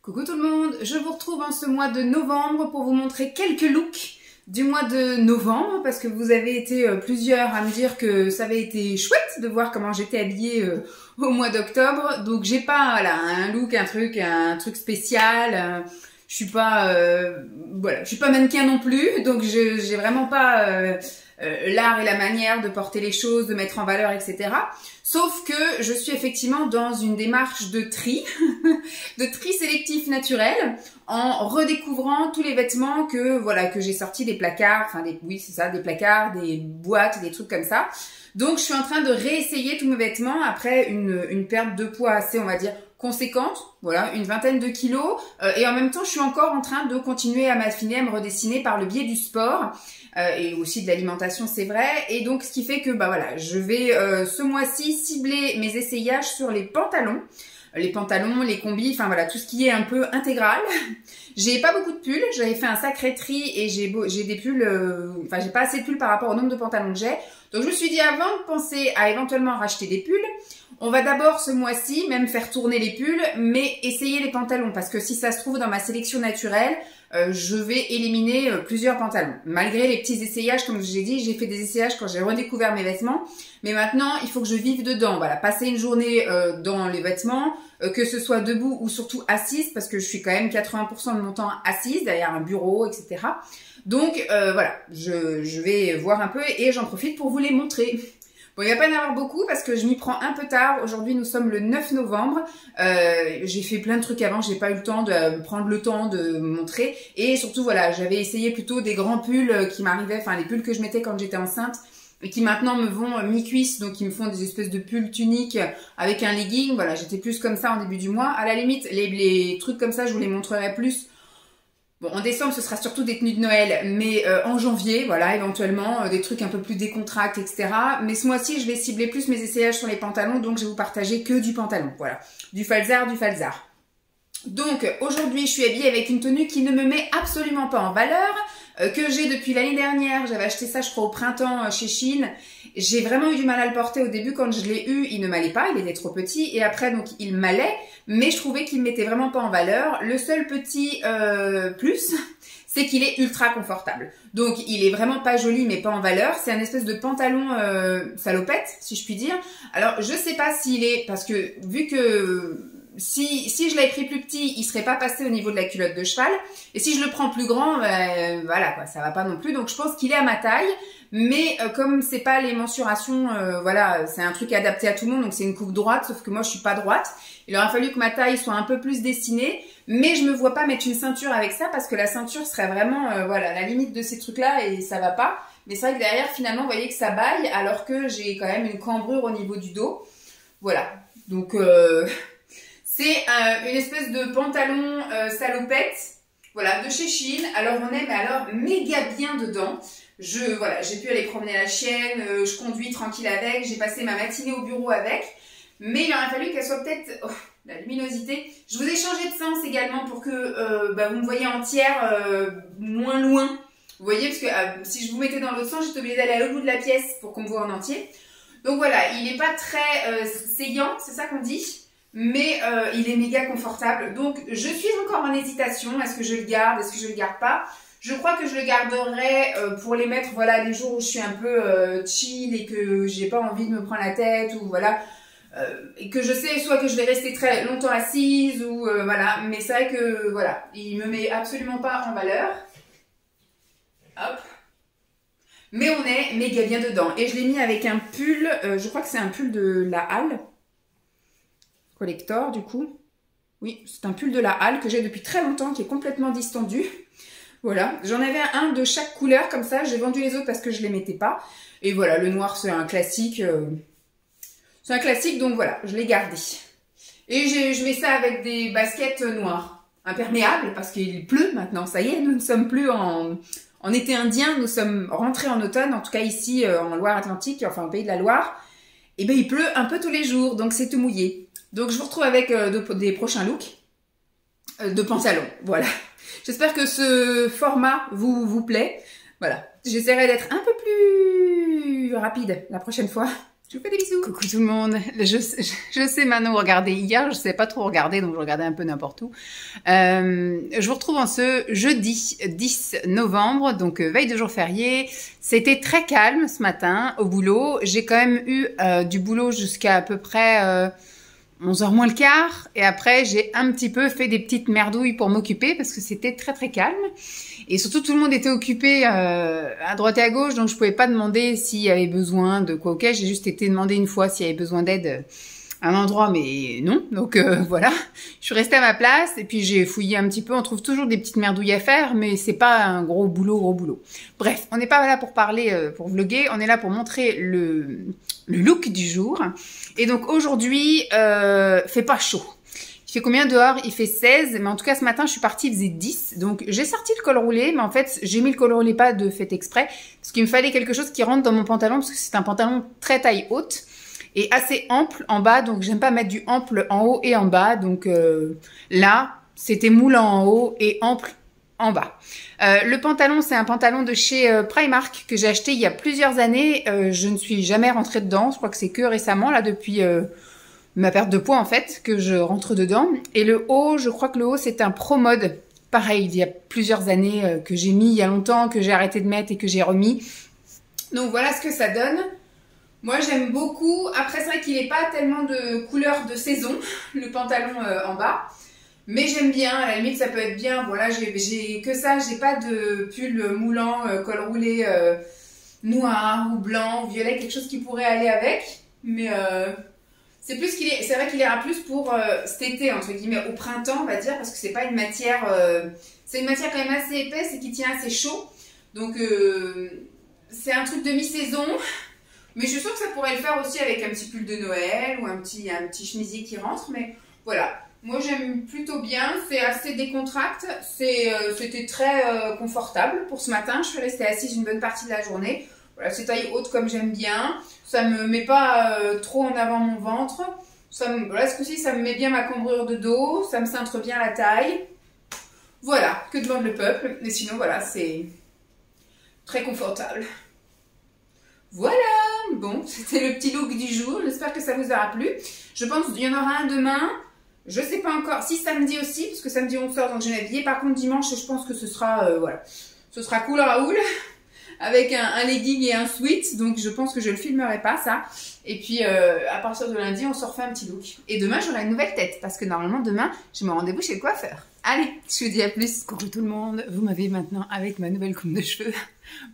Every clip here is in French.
Coucou tout le monde, je vous retrouve en ce mois de novembre pour vous montrer quelques looks du mois de novembre parce que vous avez été plusieurs à me dire que ça avait été chouette de voir comment j'étais habillée au mois d'octobre. Donc j'ai pas voilà, un look, un truc spécial. Je suis pas voilà, je suis pas mannequin non plus, donc j'ai vraiment pas l'art et la manière de porter les choses, de mettre en valeur, etc. Sauf que je suis effectivement dans une démarche de tri, de tri sélectif naturel, en redécouvrant tous les vêtements que j'ai sortis des placards, enfin oui c'est ça, des placards, des boîtes, des trucs comme ça. Donc je suis en train de réessayer tous mes vêtements après une perte de poids assez, on va dire, conséquente, voilà, une vingtaine de kilos, et en même temps je suis encore en train de continuer à m'affiner, à me redessiner par le biais du sport et aussi de l'alimentation, c'est vrai. Et donc ce qui fait que voilà, je vais ce mois-ci cibler mes essayages sur les pantalons, les combis, enfin voilà, tout ce qui est un peu intégral. J'ai pas beaucoup de pulls, j'avais fait un sacré tri et j'ai des pulls, enfin j'ai pas assez de pulls par rapport au nombre de pantalons que j'ai. Donc je me suis dit, avant de penser à éventuellement racheter des pulls, on va d'abord ce mois-ci même faire tourner les pulls, mais essayer les pantalons, parce que si ça se trouve dans ma sélection naturelle, je vais éliminer plusieurs pantalons. Malgré les petits essayages, comme je l'ai dit, j'ai fait des essayages quand j'ai redécouvert mes vêtements, mais maintenant il faut que je vive dedans. Voilà, passer une journée dans les vêtements, que ce soit debout ou surtout assise, parce que je suis quand même 80% de mon temps assise derrière un bureau, etc. Donc voilà, je vais voir un peu et j'en profite pour vous les montrer. Bon, il va pas y en avoir beaucoup parce que je m'y prends un peu tard. Aujourd'hui, nous sommes le 9 novembre. J'ai fait plein de trucs avant. J'ai pas eu le temps de prendre le temps de montrer. Et surtout, voilà, j'avais essayé plutôt des grands pulls qui m'arrivaient, enfin les pulls que je mettais quand j'étais enceinte et qui maintenant me vont mi-cuisse. Donc, ils me font des espèces de pulls tuniques avec un legging. Voilà, j'étais plus comme ça en début du mois. À la limite, les trucs comme ça, je vous les montrerai plus. Bon, en décembre, ce sera surtout des tenues de Noël, mais en janvier, voilà, éventuellement, des trucs un peu plus décontractés, etc. Mais ce mois-ci, je vais cibler plus mes essayages sur les pantalons, donc je vais vous partager que du pantalon, voilà. Du falzar. Donc, aujourd'hui, je suis habillée avec une tenue qui ne me met absolument pas en valeur, que j'ai depuis l'année dernière. J'avais acheté ça, je crois, au printemps chez Shein. J'ai vraiment eu du mal à le porter au début. Quand je l'ai eu, il ne m'allait pas, il était trop petit. Et après, donc, il m'allait, mais je trouvais qu'il ne mettait vraiment pas en valeur. Le seul petit plus, c'est qu'il est ultra confortable. Donc, il est vraiment pas joli, mais pas en valeur. C'est un espèce de pantalon salopette, si je puis dire. Alors, je sais pas s'il est... Parce que, vu que... Si je l'avais pris plus petit, il serait pas passé au niveau de la culotte de cheval. Et si je le prends plus grand, voilà quoi, ça va pas non plus. Donc je pense qu'il est à ma taille. Mais comme c'est pas les mensurations, voilà, c'est un truc adapté à tout le monde. Donc c'est une coupe droite, sauf que moi je suis pas droite. Il aurait fallu que ma taille soit un peu plus dessinée. Mais je me vois pas mettre une ceinture avec ça parce que la ceinture serait vraiment, voilà, la limite de ces trucs-là et ça va pas. Mais c'est vrai que derrière, finalement, vous voyez que ça baille alors que j'ai quand même une cambrure au niveau du dos. Voilà. Donc... c'est une espèce de pantalon salopette, voilà, de chez Shein. Alors on est méga bien dedans. Voilà, j'ai pu aller promener la chienne, je conduis tranquille avec, j'ai passé ma matinée au bureau avec. Mais il aurait fallu qu'elle soit peut-être... Oh, la luminosité. Je vous ai changé de sens également pour que vous me voyez entière, moins loin. Vous voyez, parce que si je vous mettais dans l'autre sens, j'étais obligée d'aller à l'autre bout de la pièce pour qu'on me voit en entier. Donc voilà, il n'est pas très saillant, c'est ça qu'on dit. Mais il est méga confortable. Donc je suis encore en hésitation. Est-ce que je le garde? Est-ce que je le garde pas? Je crois que je le garderai pour les mettre, voilà, les jours où je suis un peu chill et que j'ai pas envie de me prendre la tête ou voilà, et que je sais soit que je vais rester très longtemps assise ou voilà. Mais c'est vrai que voilà, il me met absolument pas en valeur. Hop. Mais on est méga bien dedans. Et je l'ai mis avec un pull, je crois que c'est un pull de la Halle. Collector du coup. Oui, c'est un pull de la Halle que j'ai depuis très longtemps, qui est complètement distendu. Voilà, j'en avais un de chaque couleur comme ça, j'ai vendu les autres parce que je les mettais pas. Et voilà, le noir c'est un classique. C'est un classique, donc voilà, je l'ai gardé. Et je mets ça avec des baskets noires, imperméables, parce qu'il pleut maintenant, ça y est, nous ne sommes plus en été indien, nous sommes rentrés en automne, en tout cas ici en Loire-Atlantique, enfin au pays de la Loire. Et bien il pleut un peu tous les jours, donc c'est tout mouillé. Donc je vous retrouve avec des prochains looks de pantalons, voilà. J'espère que ce format vous plaît. Voilà, j'essaierai d'être un peu plus rapide la prochaine fois. Je vous fais des bisous. Coucou tout le monde. Je sais maintenant regarder. Hier, je ne savais pas trop regarder, donc je regardais un peu n'importe où. Je vous retrouve en ce jeudi 10 novembre, donc veille de jour férié. C'était très calme ce matin au boulot. J'ai quand même eu du boulot jusqu'à à peu près 11h moins le quart. Et après, j'ai un petit peu fait des petites merdouilles pour m'occuper parce que c'était très très calme. Et surtout, tout le monde était occupé à droite et à gauche, donc je pouvais pas demander s'il y avait besoin de quoi. Ok, j'ai juste été demander une fois s'il y avait besoin d'aide à un endroit, mais non. Donc voilà, je suis restée à ma place et puis j'ai fouillé un petit peu. On trouve toujours des petites merdouilles à faire, mais c'est pas un gros boulot. Bref, on n'est pas là pour parler, pour vlogger. On est là pour montrer le look du jour. Et donc aujourd'hui, fait pas chaud. Il fait combien dehors? Il fait 16, mais en tout cas ce matin je suis partie, il faisait 10. Donc j'ai sorti le col roulé, mais en fait j'ai mis le col roulé pas de fait exprès, parce qu'il me fallait quelque chose qui rentre dans mon pantalon, parce que c'est un pantalon très taille haute et assez ample en bas, donc j'aime pas mettre du ample en haut et en bas. Donc là, c'était moulant en haut et ample en bas. Le pantalon, c'est un pantalon de chez Primark que j'ai acheté il y a plusieurs années. Je ne suis jamais rentrée dedans, je crois que c'est que récemment, là depuis... ma perte de poids en fait, que je rentre dedans. Et le haut, je crois que le haut c'est un Pro Mode. Pareil, il y a plusieurs années que j'ai mis il y a longtemps, que j'ai arrêté de mettre et que j'ai remis. Donc voilà ce que ça donne. Moi j'aime beaucoup. Après c'est vrai qu'il n'est pas tellement de couleur de saison, le pantalon en bas. Mais j'aime bien, à la limite ça peut être bien. Voilà, j'ai que ça, j'ai pas de pull moulant, col roulé noir ou blanc ou violet, quelque chose qui pourrait aller avec. Mais... c'est vrai qu'il ira plus pour cet été, entre guillemets, au printemps, on va dire, parce que c'est pas une matière, c'est une matière quand même assez épaisse et qui tient assez chaud. Donc, c'est un truc de mi-saison, mais je suis sûre que ça pourrait le faire aussi avec un petit pull de Noël ou un petit chemisier qui rentre, mais voilà. Moi, j'aime plutôt bien, c'est assez décontracté, c'était très confortable pour ce matin. Je suis restée assise une bonne partie de la journée. Voilà, c'est taille haute comme j'aime bien. Ça me met pas trop en avant mon ventre. Voilà, ce coup-ci, ça me met bien ma cambrure de dos. Ça me cintre bien la taille. Voilà, que demande le peuple. Mais sinon, voilà, c'est très confortable. Voilà, bon, c'était le petit look du jour. J'espère que ça vous aura plu. Je pense qu'il y en aura un demain. Je sais pas encore. Si samedi aussi, parce que samedi on sort, donc je vais m'habiller. Par contre, dimanche, je pense que ce sera, voilà, ce sera cool Raoul. Avec un legging et un sweat, donc je pense que je le filmerai pas ça. Et puis à partir de lundi, on se refait un petit look. Et demain, j'aurai une nouvelle tête, parce que normalement demain, j'ai mon rendez-vous chez le coiffeur. Allez, je vous dis à plus. Coucou tout le monde, vous m'avez maintenant avec ma nouvelle coupe de cheveux.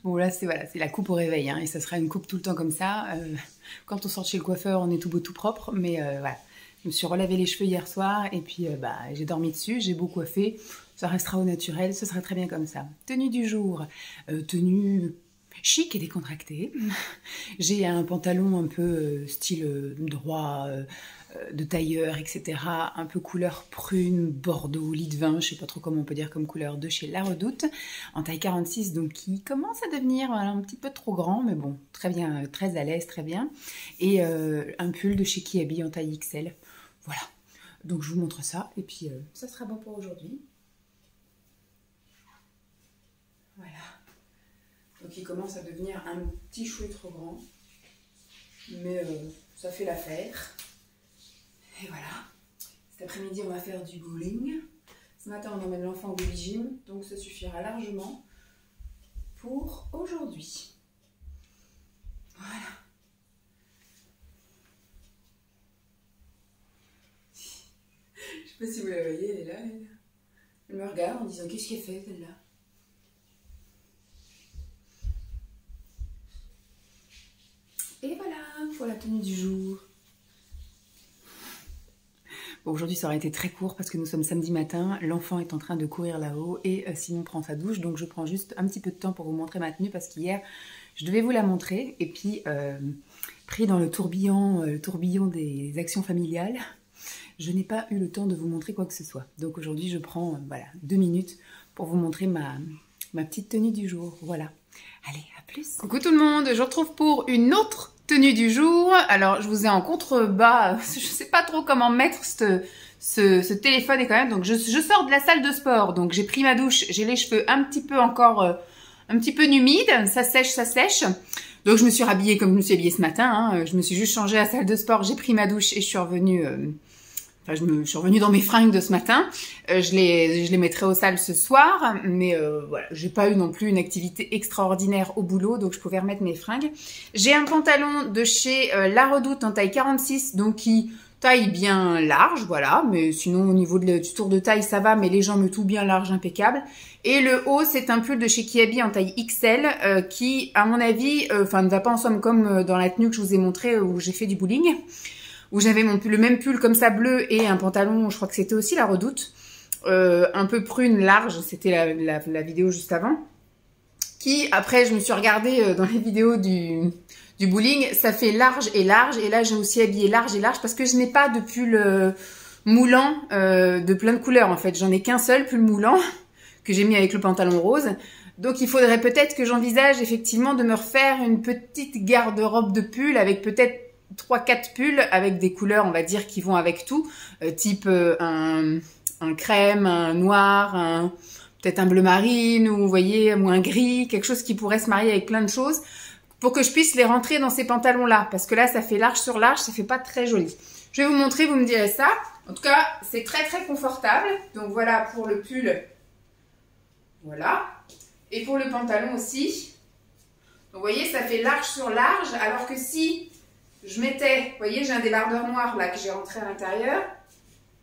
Bon là, c'est voilà, c'est la coupe au réveil, hein, et ça sera une coupe tout le temps comme ça. Quand on sort chez le coiffeur, on est tout beau, tout propre, mais voilà. Je me suis relavé les cheveux hier soir, et puis j'ai dormi dessus, j'ai beau coiffé. Ça restera au naturel, ce sera très bien comme ça. Tenue du jour, tenue chic et décontractée. J'ai un pantalon un peu style droit, de tailleur, etc. Un peu couleur prune, bordeaux, lit de vin, je sais pas trop comment on peut dire comme couleur, de chez La Redoute, en taille 46, donc qui commence à devenir un petit peu trop grand, mais bon, très bien, très à l'aise, très bien. Et un pull de chez Kiabi en taille XL. Voilà. Donc je vous montre ça, et puis ça sera bon pour aujourd'hui. Voilà. Donc il commence à devenir un petit chouette trop grand. Mais ça fait l'affaire. Et voilà. Cet après-midi, on va faire du bowling. Ce matin, on emmène l'enfant au baby gym. Donc ça suffira largement pour aujourd'hui. Voilà. Je sais pas si vous la voyez, elle est là. Elle me regarde en disant qu'est-ce qu'elle fait celle-là. Et voilà pour la tenue du jour. Bon, aujourd'hui ça aurait été très court parce que nous sommes samedi matin, l'enfant est en train de courir là-haut et Simon prend sa douche, donc je prends juste un petit peu de temps pour vous montrer ma tenue parce qu'hier je devais vous la montrer et puis pris dans le tourbillon des actions familiales, je n'ai pas eu le temps de vous montrer quoi que ce soit. Donc aujourd'hui je prends voilà 2 minutes pour vous montrer ma petite tenue du jour, voilà. Allez, à plus. Coucou tout le monde, je vous retrouve pour une autre tenue du jour. Alors, je vous ai en contrebas, je sais pas trop comment mettre ce téléphone et quand même. Donc, je sors de la salle de sport. Donc, j'ai pris ma douche, j'ai les cheveux un petit peu encore, un petit peu humides. Ça sèche, ça sèche. Donc je me suis rhabillée comme je me suis habillée ce matin, hein. Je me suis juste changée à la salle de sport, j'ai pris ma douche et je suis revenue... je suis revenue dans mes fringues de ce matin. Je les mettrai au sale ce soir, mais voilà, j'ai pas eu non plus une activité extraordinaire au boulot, donc je pouvais remettre mes fringues. J'ai un pantalon de chez La Redoute en taille 46, donc qui taille bien large, voilà, mais sinon au niveau du tour de taille ça va, mais les jambes tout bien large, impeccable. Et le haut, c'est un pull de chez Kiabi en taille XL, qui, à mon avis, ne va pas ensemble comme dans la tenue que je vous ai montrée où j'ai fait du bowling, où j'avais le même pull comme ça bleu et un pantalon, je crois que c'était aussi La Redoute, un peu prune, large, c'était la vidéo juste avant, qui, après, je me suis regardée dans les vidéos du bowling, ça fait large, et là, j'ai aussi habillé large et large, parce que je n'ai pas de pull moulant de plein de couleurs, en fait. J'en ai qu'un seul pull moulant, que j'ai mis avec le pantalon rose. Donc, il faudrait peut-être que j'envisage, effectivement, de me refaire une petite garde-robe de pull, avec peut-être 3-4 pulls avec des couleurs, on va dire, qui vont avec tout, type un crème, un noir, peut-être un bleu marine, ou vous voyez, ou un gris, quelque chose qui pourrait se marier avec plein de choses, pour que je puisse les rentrer dans ces pantalons-là, parce que là, ça fait large sur large, ça fait pas très joli. Je vais vous montrer, vous me direz ça. En tout cas, c'est très très confortable. Donc voilà pour le pull. Voilà. Et pour le pantalon aussi. Donc vous voyez, ça fait large sur large, alors que si je mettais, vous voyez, j'ai un débardeur noir là que j'ai rentré à l'intérieur.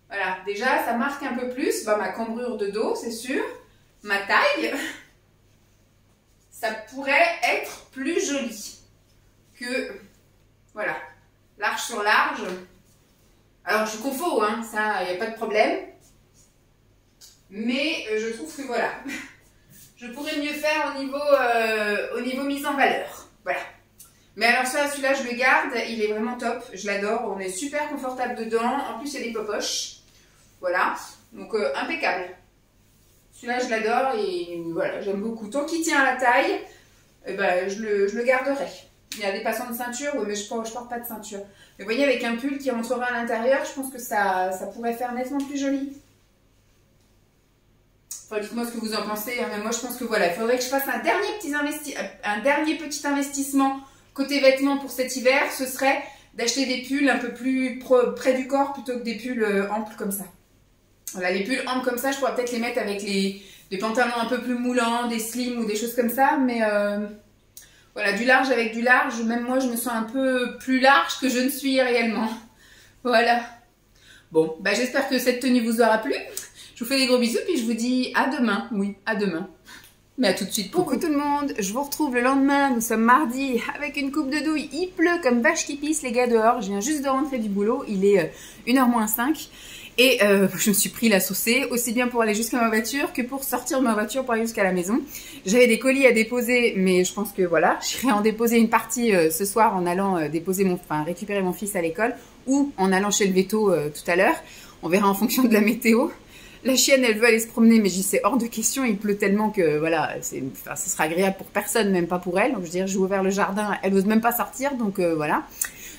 Voilà, déjà, ça marque un peu plus ma cambrure de dos, c'est sûr. Ma taille, ça pourrait être plus joli que, voilà, large sur large. Alors, je confaux, hein, ça, il n'y a pas de problème. Mais je trouve que, voilà, je pourrais mieux faire au niveau mise en valeur. Voilà. Mais alors celui-là, je le garde, il est vraiment top, je l'adore, on est super confortable dedans, en plus il y a des popoches, voilà, donc impeccable. Celui-là, je l'adore et voilà, j'aime beaucoup. Tant qu'il tient à la taille, je le garderai. Il y a des passants de ceinture, oui, mais je porte pas de ceinture. Mais vous voyez, avec un pull qui rentrera à l'intérieur, je pense que ça pourrait faire nettement plus joli. Enfin, dites-moi ce que vous en pensez, hein, mais moi je pense que voilà, il faudrait que je fasse un dernier petit investissement côté vêtements pour cet hiver, ce serait d'acheter des pulls un peu plus près du corps plutôt que des pulls amples comme ça. Voilà, les pulls amples comme ça, je pourrais peut-être les mettre avec des pantalons un peu plus moulants, des slims ou des choses comme ça, mais voilà, du large avec du large, même moi je me sens un peu plus large que je ne suis réellement. Voilà. Bon, j'espère que cette tenue vous aura plu. Je vous fais des gros bisous, puis je vous dis à demain. Oui, à demain. Mais à tout de suite. Coucou tout le monde, je vous retrouve le lendemain, nous sommes mardi, avec une coupe de douille. Il pleut comme vache qui pisse les gars dehors, je viens juste de rentrer du boulot, il est 1h moins 5. Et je me suis pris la saucée, aussi bien pour aller jusqu'à ma voiture que pour sortir de ma voiture pour aller jusqu'à la maison. J'avais des colis à déposer, mais je pense que voilà, j'irai en déposer une partie ce soir en allant récupérer mon fils à l'école, ou en allant chez le veto tout à l'heure. On verra en fonction de la météo. La chienne, elle veut aller se promener, mais j'y sais hors de question. Il pleut tellement que, voilà, ce sera agréable pour personne, même pas pour elle. Donc, je veux dire, j'ai ouvert le jardin, elle n'ose même pas sortir, donc voilà.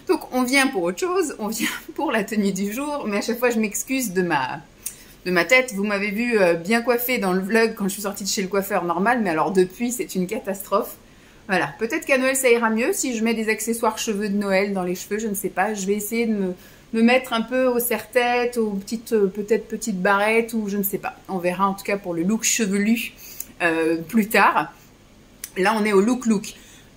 Donc, on vient pour autre chose, on vient pour la tenue du jour, mais à chaque fois, je m'excuse de ma tête. Vous m'avez vu bien coiffée dans le vlog quand je suis sortie de chez le coiffeur normal, mais alors depuis, c'est une catastrophe. Voilà, peut-être qu'à Noël, ça ira mieux si je mets des accessoires cheveux de Noël dans les cheveux, je ne sais pas. Je vais essayer de me mettre un peu au serre-tête, aux peut-être petites barrettes, ou je ne sais pas. On verra en tout cas pour le look chevelu plus tard. Là, on est au look.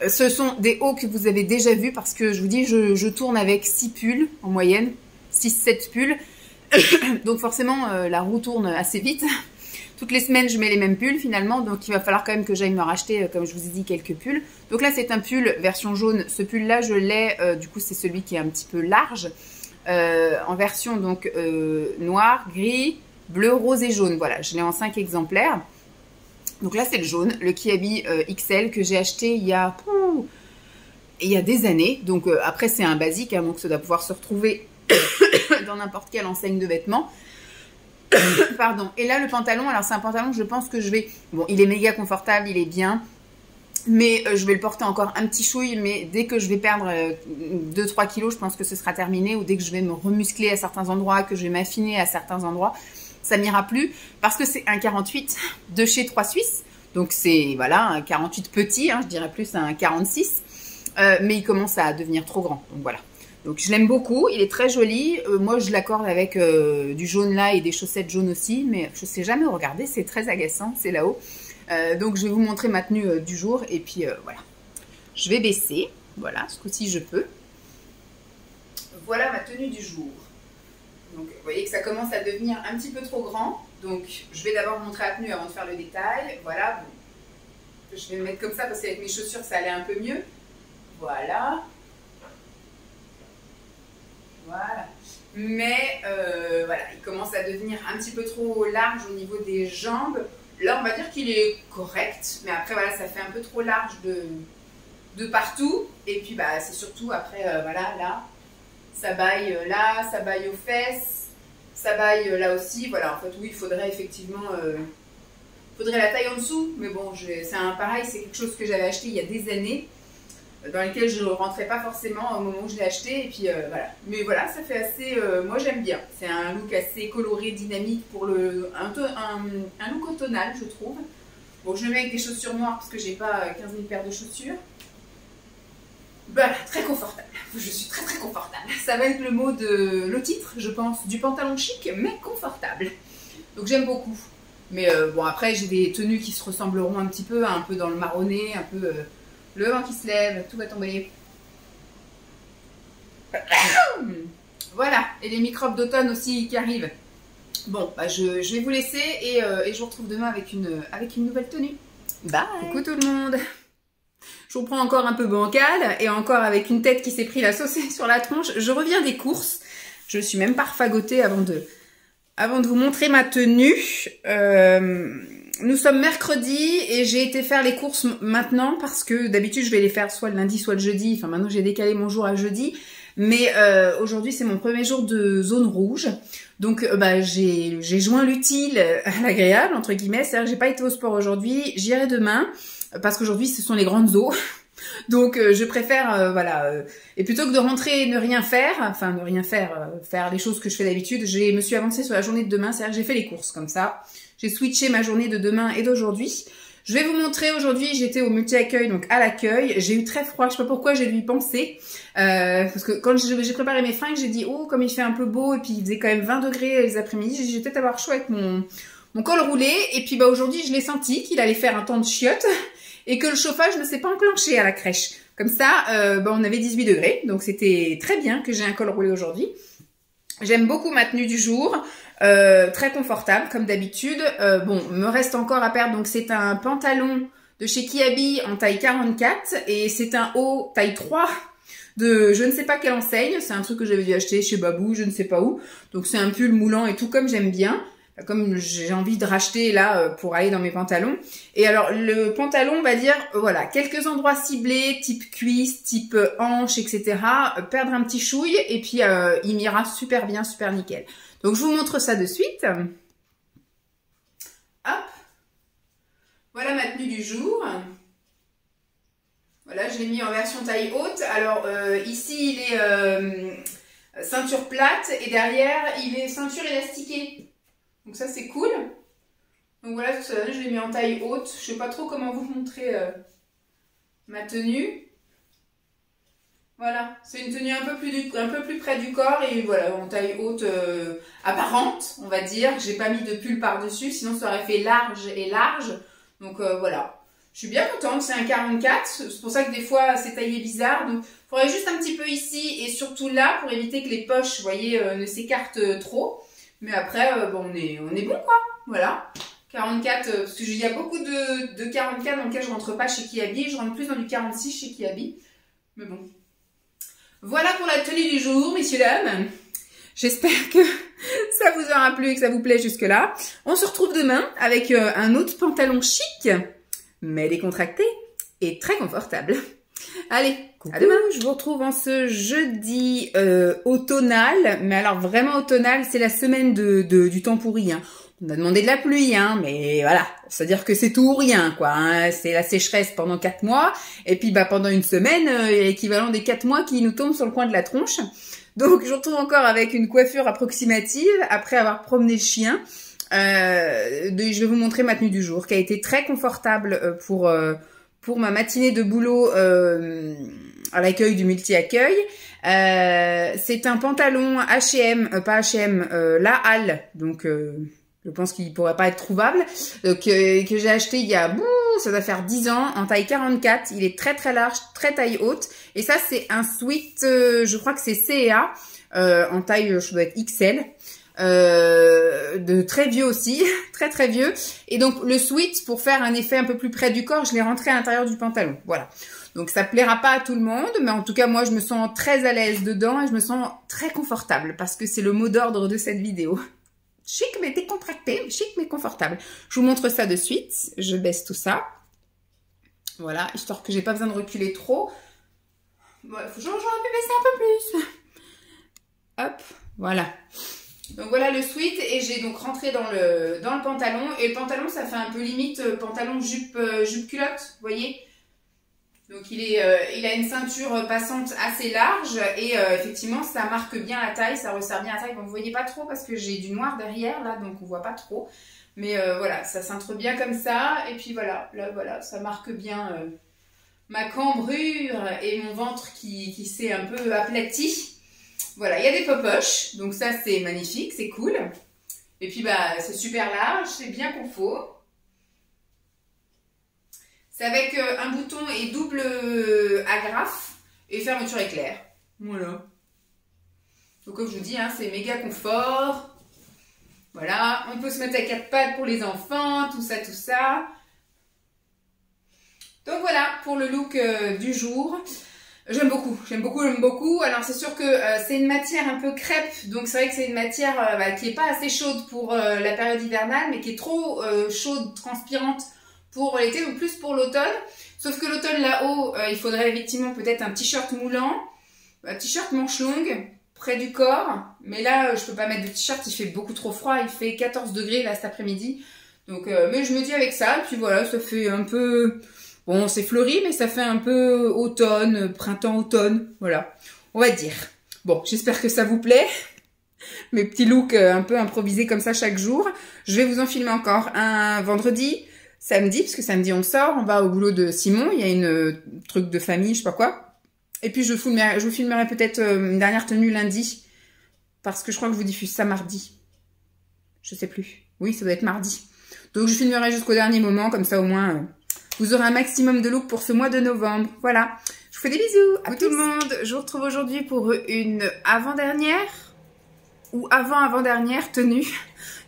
Ce sont des hauts que vous avez déjà vus parce que je vous dis, je tourne avec 6 pulls en moyenne, 6-7 pulls. Donc forcément, la roue tourne assez vite. Toutes les semaines, je mets les mêmes pulls finalement, donc il va falloir quand même que j'aille me racheter, comme je vous ai dit, quelques pulls. Donc là, c'est un pull version jaune. Ce pull-là, je l'ai, du coup, c'est celui qui est un petit peu large. En version donc noir, gris, bleu, rose et jaune. Voilà, je l'ai en 5 exemplaires. Donc là, c'est le jaune, le Kiabi XL que j'ai acheté il y a des années. Donc après, c'est un basique, hein, donc ça doit pouvoir se retrouver dans n'importe quelle enseigne de vêtements. Pardon. Et là, le pantalon, alors c'est un pantalon, je pense que je vais... Bon, il est méga confortable, il est bien. Mais je vais le porter encore un petit chouille, mais dès que je vais perdre 2-3 kilos, je pense que ce sera terminé. Ou dès que je vais me remuscler à certains endroits, que je vais m'affiner à certains endroits, ça n'ira plus. Parce que c'est un 48 de chez 3 Suisses. Donc c'est, voilà, un 48 petit, hein, je dirais plus un 46. mais il commence à devenir trop grand. Donc voilà. Donc je l'aime beaucoup, il est très joli. Moi je l'accorde avec du jaune là et des chaussettes jaunes aussi, mais je sais jamais regarder, c'est très agaçant, c'est là-haut. Donc je vais vous montrer ma tenue du jour et puis voilà. Je vais baisser, voilà, ce coup-ci je peux. Voilà ma tenue du jour. Donc vous voyez que ça commence à devenir un petit peu trop grand. Donc je vais d'abord montrer la tenue avant de faire le détail. Voilà, bon. Je vais me mettre comme ça parce qu'avec mes chaussures ça allait un peu mieux. Voilà. Voilà. Mais voilà, il commence à devenir un petit peu trop large au niveau des jambes. Là, on va dire qu'il est correct. Mais après, voilà, ça fait un peu trop large de partout. Et puis, bah, c'est surtout après, voilà, là, ça baille là, ça baille aux fesses, ça baille là aussi. Voilà, en fait, oui, il faudrait effectivement... faudrait la taille en dessous. Mais bon, c'est pareil, c'est quelque chose que j'avais acheté il y a des années, dans lesquels je ne rentrais pas forcément au moment où je l'ai acheté, et puis voilà. Mais voilà, ça fait assez... moi j'aime bien, c'est un look assez coloré, dynamique, pour un look automnal, je trouve. Bon, je le mets avec des chaussures noires, parce que j'ai pas 15 000 paires de chaussures. Voilà, très confortable, je suis très très confortable. Ça va être le titre, je pense, du pantalon chic, mais confortable. Donc j'aime beaucoup. Mais bon, après j'ai des tenues qui se ressembleront un petit peu, un peu dans le marronné, un peu... le vent qui se lève, tout va tomber. Voilà, et les microbes d'automne aussi qui arrivent. Bon, bah je vais vous laisser et je vous retrouve demain avec une nouvelle tenue. Bye. Coucou tout le monde. Je vous prends encore un peu bancal et encore avec une tête qui s'est pris la saucée sur la tronche. Je reviens des courses. Je suis même pas refagotée avant de vous montrer ma tenue. Nous sommes mercredi et j'ai été faire les courses maintenant parce que d'habitude je vais les faire soit le lundi soit le jeudi. Enfin maintenant j'ai décalé mon jour à jeudi. Mais aujourd'hui c'est mon premier jour de zone rouge. Donc bah, j'ai joint l'utile à l'agréable entre guillemets. C'est-à-dire que j'ai pas été au sport aujourd'hui. J'irai demain parce qu'aujourd'hui ce sont les grandes eaux. Donc je préfère voilà et plutôt que de rentrer et ne rien faire, enfin ne rien faire, faire les choses que je fais d'habitude, je me suis avancée sur la journée de demain, c'est-à-dire que j'ai fait les courses comme ça. J'ai switché ma journée de demain et d'aujourd'hui. Je vais vous montrer aujourd'hui, j'étais au multi-accueil, donc à l'accueil. J'ai eu très froid, je sais pas pourquoi j'ai dû y penser. Parce que quand j'ai préparé mes fringues, j'ai dit oh comme il fait un peu beau et puis il faisait quand même 20 degrés les après-midi, j'ai dit je vais peut-être avoir chaud avec mon col roulé. Et puis bah aujourd'hui je l'ai senti qu'il allait faire un temps de chiottes et que le chauffage ne s'est pas enclenché à la crèche. Comme ça, bah, on avait 18 degrés, donc c'était très bien que j'ai un col roulé aujourd'hui. J'aime beaucoup ma tenue du jour, très confortable comme d'habitude. Bon, me reste encore à perdre, donc c'est un pantalon de chez Kiabi en taille 44 et c'est un haut taille 3 de je ne sais pas quelle enseigne. C'est un truc que j'avais dû acheter chez Babou, je ne sais pas où. Donc c'est un pull moulant et tout comme j'aime bien. Comme j'ai envie de racheter là pour aller dans mes pantalons. Et alors le pantalon, on va dire, voilà, quelques endroits ciblés, type cuisse, type hanche, etc. Perdre un petit chouille et puis il m'ira super bien, super nickel. Donc je vous montre ça de suite. Hop. Voilà ma tenue du jour. Voilà, je l'ai mis en version taille haute. Alors ici il est ceinture plate et derrière il est ceinture élastiquée. Donc ça c'est cool. Donc voilà, tout ça, je l'ai mis en taille haute. Je sais pas trop comment vous montrer ma tenue. Voilà, c'est une tenue un peu plus près du corps et voilà, en taille haute apparente, on va dire. J'ai pas mis de pull par-dessus, sinon ça aurait fait large et large. Donc voilà, je suis bien contente, c'est un 44. C'est pour ça que des fois c'est taillé bizarre. Donc il faudrait juste un petit peu ici et surtout là pour éviter que les poches, vous voyez, ne s'écartent trop. Mais après, bon, on est bon, quoi. Voilà. 44, parce qu'il y a beaucoup de 44 dans lequel je rentre pas chez Kiabi. Je rentre plus dans du 46 chez Kiabi. Mais bon. Voilà pour la tenue du jour, messieurs, dames. J'espère que ça vous aura plu et que ça vous plaît jusque-là. On se retrouve demain avec un autre pantalon chic, mais décontracté et très confortable. Allez, à demain. Je vous retrouve en ce jeudi automnal, mais alors vraiment automnal, c'est la semaine du temps pourri. Hein. On a demandé de la pluie, hein, mais voilà, c'est-à-dire que c'est tout ou rien, quoi. Hein. C'est la sécheresse pendant 4 mois, et puis bah pendant une semaine, il y a l'équivalent des 4 mois qui nous tombent sur le coin de la tronche. Donc je retrouve encore avec une coiffure approximative, après avoir promené le chien. Je vais vous montrer ma tenue du jour, qui a été très confortable pour ma matinée de boulot à l'accueil du multi-accueil. C'est un pantalon H&M, pas H&M, La Halle, donc je pense qu'il pourrait pas être trouvable, que j'ai acheté il y a, ça doit faire 10 ans, en taille 44. Il est très très large, très taille haute. Et ça, c'est un sweat, je crois que c'est C&A, en taille, je dois être XL. De très vieux aussi, très très vieux. Et donc le sweat, pour faire un effet un peu plus près du corps, je l'ai rentré à l'intérieur du pantalon. Voilà. Donc ça plaira pas à tout le monde, mais en tout cas moi je me sens très à l'aise dedans et je me sens très confortable parce que c'est le mot d'ordre de cette vidéo. Chic mais décontracté, chic mais confortable. Je vous montre ça de suite. Je baisse tout ça. Voilà, histoire que j'ai pas besoin de reculer trop. Bon, j'aurais pu baisser un peu plus. Hop, voilà. Donc voilà le sweat et j'ai donc rentré dans le pantalon. Et le pantalon, ça fait un peu limite pantalon jupe culotte, vous voyez. Donc il a une ceinture passante assez large et effectivement ça marque bien la taille, ça resserre bien la taille. Bon, vous voyez pas trop parce que j'ai du noir derrière là, donc on voit pas trop. Mais voilà, ça cintre bien comme ça. Et puis voilà, là voilà, ça marque bien ma cambrure et mon ventre qui s'est un peu aplati. Voilà, il y a des popoches, donc ça c'est magnifique, c'est cool. Et puis bah c'est super large, c'est bien confort. C'est avec un bouton et double agrafe et fermeture éclair. Voilà. Donc comme je vous dis, hein, c'est méga confort. Voilà, on peut se mettre à 4 pattes pour les enfants, tout ça, tout ça. Donc voilà pour le look du jour. J'aime beaucoup, j'aime beaucoup, j'aime beaucoup. Alors c'est sûr que c'est une matière un peu crêpe, donc c'est vrai que c'est une matière qui est pas assez chaude pour la période hivernale, mais qui est trop chaude, transpirante pour l'été, donc plus pour l'automne. Sauf que l'automne là-haut, il faudrait effectivement peut-être un t-shirt moulant, un t-shirt manche longue, près du corps. Mais là, je peux pas mettre de t-shirt, il fait beaucoup trop froid, il fait 14 degrés là cet après-midi. Donc, mais je me dis avec ça, puis voilà, ça fait un peu... Bon, c'est fleuri, mais ça fait un peu automne, printemps-automne, voilà, on va dire. Bon, j'espère que ça vous plaît, mes petits looks un peu improvisés comme ça chaque jour. Je vais vous en filmer encore un vendredi, samedi, parce que samedi on sort, on va au boulot de Simon, il y a une truc de famille, je sais pas quoi. Et puis je vous filmerai peut-être une dernière tenue lundi, parce que je crois que je vous diffuse ça mardi. Je sais plus. Oui, ça doit être mardi. Donc je filmerai jusqu'au dernier moment, comme ça au moins... vous aurez un maximum de looks pour ce mois de novembre. Voilà. Je vous fais des bisous. À tout le monde. Je vous retrouve aujourd'hui pour une avant-dernière ou avant-avant-dernière tenue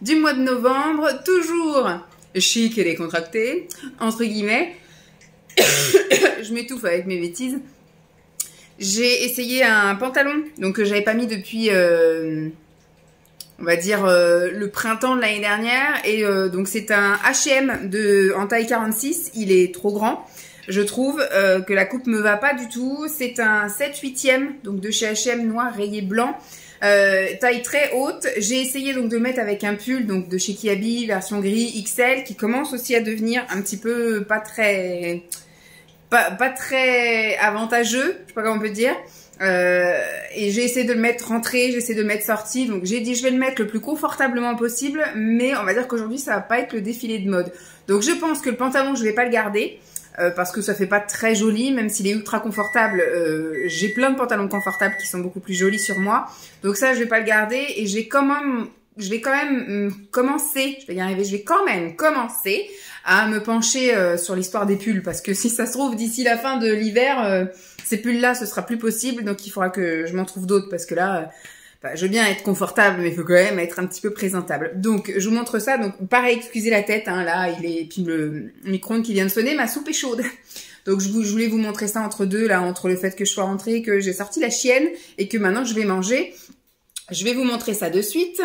du mois de novembre. Toujours chic et décontractée, entre guillemets. Je m'étouffe avec mes bêtises. J'ai essayé un pantalon donc que j'avais pas mis depuis... on va dire le printemps de l'année dernière et donc c'est un H&M en taille 46, il est trop grand, je trouve que la coupe me va pas du tout. C'est un 7/8e donc de chez H&M noir rayé blanc, taille très haute. J'ai essayé donc de mettre avec un pull donc de chez Kiabi version gris XL qui commence aussi à devenir un petit peu pas très avantageux, je sais pas comment on peut dire. Et j'ai essayé de le mettre rentré, j'ai essayé de le mettre sorti, donc j'ai dit je vais le mettre le plus confortablement possible, mais on va dire qu'aujourd'hui ça va pas être le défilé de mode. Donc je pense que le pantalon je vais pas le garder, parce que ça fait pas très joli, même s'il est ultra confortable. J'ai plein de pantalons confortables qui sont beaucoup plus jolis sur moi, donc ça je vais pas le garder et je vais quand même commencer, je vais y arriver, je vais quand même commencer à me pencher sur l'histoire des pulls, parce que si ça se trouve d'ici la fin de l'hiver, ces pulls-là, ce sera plus possible, donc il faudra que je m'en trouve d'autres, parce que là, je veux bien être confortable, mais il faut quand même être un petit peu présentable. Donc, je vous montre ça, donc pareil, excusez la tête, hein, là, puis le micro-ondes qui vient de sonner, ma soupe est chaude. Donc, je voulais vous montrer ça entre deux, là, entre le fait que je sois rentrée, que j'ai sorti la chienne, et que maintenant je vais manger. Je vais vous montrer ça de suite,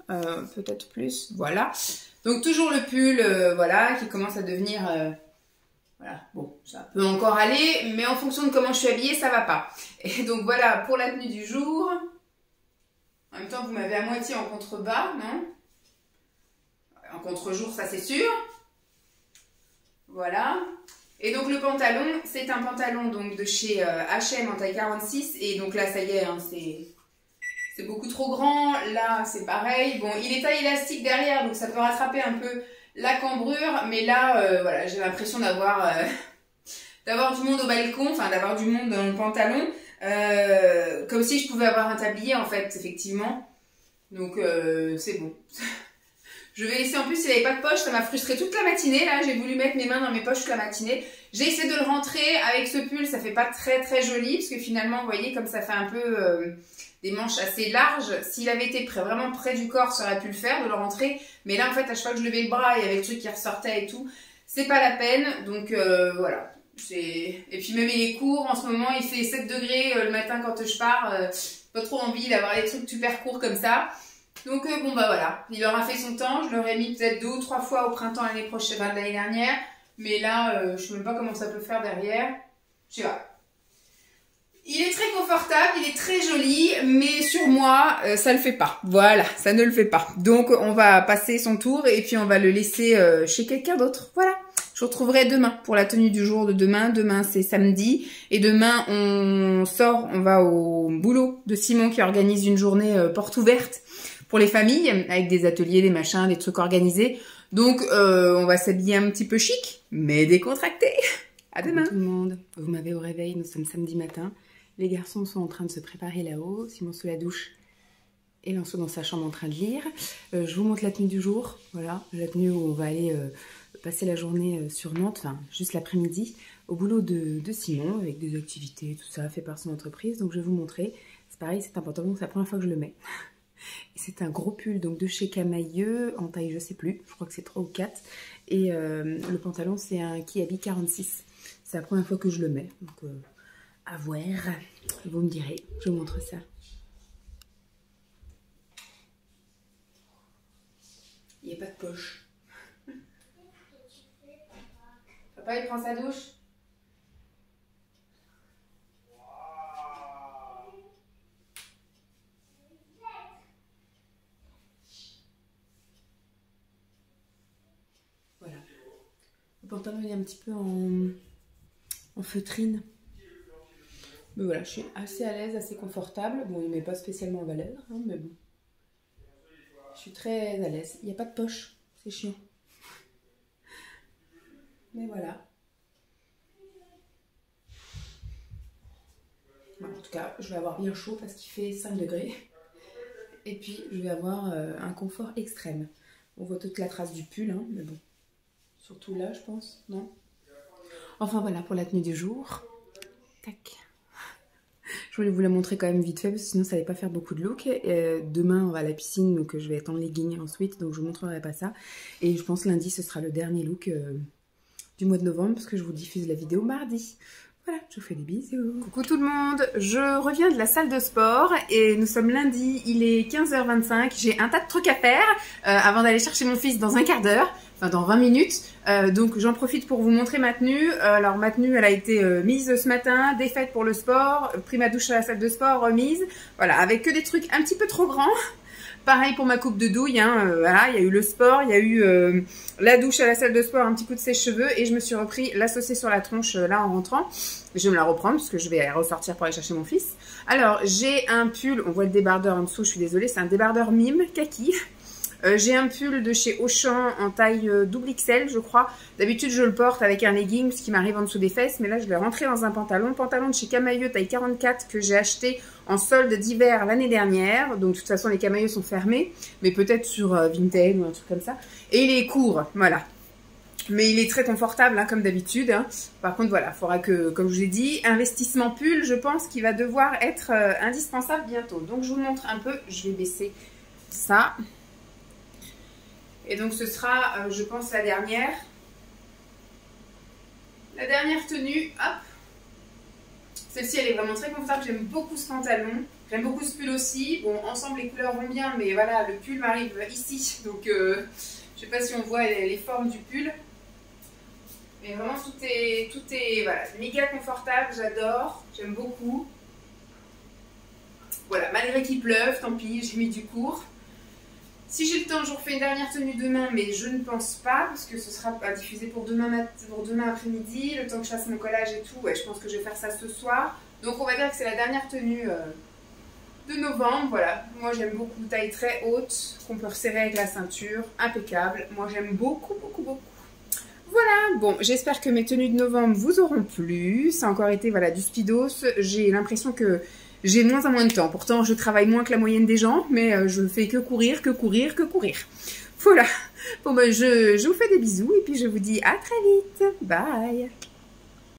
peut-être plus, voilà. Donc, toujours le pull, voilà, qui commence à devenir... voilà, bon, ça peut encore aller, mais en fonction de comment je suis habillée, ça va pas. Et donc voilà, pour la tenue du jour. En même temps, vous m'avez à moitié en contrebas, non? En contre-jour, ça c'est sûr. Voilà. Et donc le pantalon, c'est un pantalon donc de chez H&M en taille 46. Et donc là, ça y est, hein, c'est beaucoup trop grand. Là, c'est pareil. Bon, il est taille élastique derrière, donc ça peut rattraper un peu la cambrure, mais là, voilà, j'ai l'impression d'avoir d'avoir du monde au balcon, enfin d'avoir du monde dans le pantalon, comme si je pouvais avoir un tablier en fait, effectivement. Donc c'est bon. Je vais essayer, en plus il n'avait pas de poche, ça m'a frustré toute la matinée là, j'ai voulu mettre mes mains dans mes poches toute la matinée. J'ai essayé de le rentrer avec ce pull, ça fait pas très joli, parce que finalement vous voyez comme ça fait un peu des manches assez larges. S'il avait été vraiment près du corps, ça aurait pu le faire de le rentrer, mais là en fait à chaque fois que je levais le bras, il y avait le truc qui ressortait et tout, c'est pas la peine, donc voilà. Et puis même il est court, en ce moment il fait 7 degrés le matin quand je pars, pas trop envie d'avoir des trucs super courts comme ça. Donc bon bah voilà, il aura fait son temps, je l'aurais mis peut-être 2 ou 3 fois au printemps l'année prochaine, enfin, de l'année dernière, mais là je sais même pas comment ça peut faire derrière, je sais pas. Il est très confortable, il est très joli, mais sur moi ça le fait pas, voilà, ça ne le fait pas. Donc on va passer son tour et puis on va le laisser chez quelqu'un d'autre, voilà. Je vous retrouverai demain pour la tenue du jour de demain. Demain, c'est samedi. Et demain, on sort, on va au boulot de Simon qui organise une journée porte ouverte pour les familles, avec des ateliers, des machins, des trucs organisés. Donc, on va s'habiller un petit peu chic, mais décontracté. À demain. Tout le monde, vous m'avez au réveil, nous sommes samedi matin. Les garçons sont en train de se préparer là-haut. Simon sous la douche et Lançon dans sa chambre en train de lire. Je vous montre la tenue du jour. Voilà, la tenue où on va aller... passer la journée sur Nantes, enfin juste l'après-midi, au boulot de Simon, avec des activités, tout ça, fait par son entreprise. Donc je vais vous montrer. C'est pareil, c'est un pantalon, c'est la première fois que je le mets. C'est un gros pull donc de chez Camailleux, en taille je sais plus, je crois que c'est 3 ou 4. Et le pantalon c'est un Kiabi 46. C'est la première fois que je le mets. Donc à voir, vous me direz, je vous montre ça. Il n'y a pas de poche. Papa, il prend sa douche. Voilà. Le pantalon il est un petit peu en feutrine. Mais voilà, je suis assez à l'aise, assez confortable. Bon, il ne met pas spécialement en valeur, hein, mais bon. Je suis très à l'aise. Il n'y a pas de poche, c'est chiant. Mais voilà. Bon, en tout cas, je vais avoir bien chaud parce qu'il fait 5 degrés. Et puis, je vais avoir un confort extrême. On voit toute la trace du pull, hein, mais bon. Surtout là, je pense, non? Enfin, voilà pour la tenue du jour. Tac. Je voulais vous la montrer quand même vite fait, parce que sinon ça n'allait pas faire beaucoup de look. Demain, on va à la piscine, donc je vais être en legging ensuite, donc je vous montrerai pas ça. Et je pense lundi, ce sera le dernier look du mois de novembre, parce que je vous diffuse la vidéo mardi. Voilà, je vous fais des bisous. Coucou tout le monde, je reviens de la salle de sport et nous sommes lundi, il est 15h25. J'ai un tas de trucs à faire avant d'aller chercher mon fils dans un quart d'heure, enfin dans 20 minutes. Donc j'en profite pour vous montrer ma tenue. Alors ma tenue, elle a été mise ce matin, défaite pour le sport, pris ma douche à la salle de sport, remise. Voilà, avec que des trucs un petit peu trop grands. Pareil pour ma coupe de douille, hein, voilà, il y a eu le sport, il y a eu la douche à la salle de sport, un petit coup de sèche-cheveux et je me suis repris la saucée sur la tronche là en rentrant. Je vais me la reprendre parce que je vais ressortir pour aller chercher mon fils. Alors, j'ai un pull, on voit le débardeur en dessous, je suis désolée, c'est un débardeur mime, kaki. J'ai un pull de chez Auchan en taille double XL, je crois. D'habitude, je le porte avec un legging, ce qui m'arrive en dessous des fesses. Mais là, je l'ai rentré dans un pantalon. Pantalon de chez Camailleux, taille 44, que j'ai acheté en solde d'hiver l'année dernière. Donc, de toute façon, les Camailleux sont fermés. Mais peut-être sur Vinted ou un truc comme ça. Et il est court, voilà. Mais il est très confortable, hein, comme d'habitude. Hein. Par contre, voilà, il faudra que, comme je vous ai dit, investissement pull, je pense qu'il va devoir être indispensable bientôt. Donc, je vous montre un peu. Je vais baisser ça. Et donc ce sera, je pense, la dernière tenue. Hop. Celle-ci, elle est vraiment très confortable. J'aime beaucoup ce pantalon. J'aime beaucoup ce pull aussi. Bon, ensemble, les couleurs vont bien, mais voilà, le pull m'arrive ici. Donc, je sais pas si on voit les formes du pull. Mais vraiment, tout est voilà, méga confortable. J'adore. J'aime beaucoup. Voilà, malgré qu'il pleuve, tant pis, j'ai mis du court. Si j'ai le temps, je vous refais une dernière tenue demain, mais je ne pense pas, parce que ce sera à diffuser pour demain après-midi, le temps que je fasse mon collage et tout. Ouais, je pense que je vais faire ça ce soir. Donc on va dire que c'est la dernière tenue de novembre. Voilà, moi j'aime beaucoup, taille très haute, qu'on peut resserrer avec la ceinture, impeccable. Moi j'aime beaucoup, beaucoup, beaucoup. Voilà, bon, j'espère que mes tenues de novembre vous auront plu. Ça a encore été voilà, du speedos. J'ai l'impression que j'ai de moins en moins de temps. Pourtant, je travaille moins que la moyenne des gens, mais je fais que courir, que courir, que courir. Voilà. Bon, ben, je vous fais des bisous et puis je vous dis à très vite. Bye.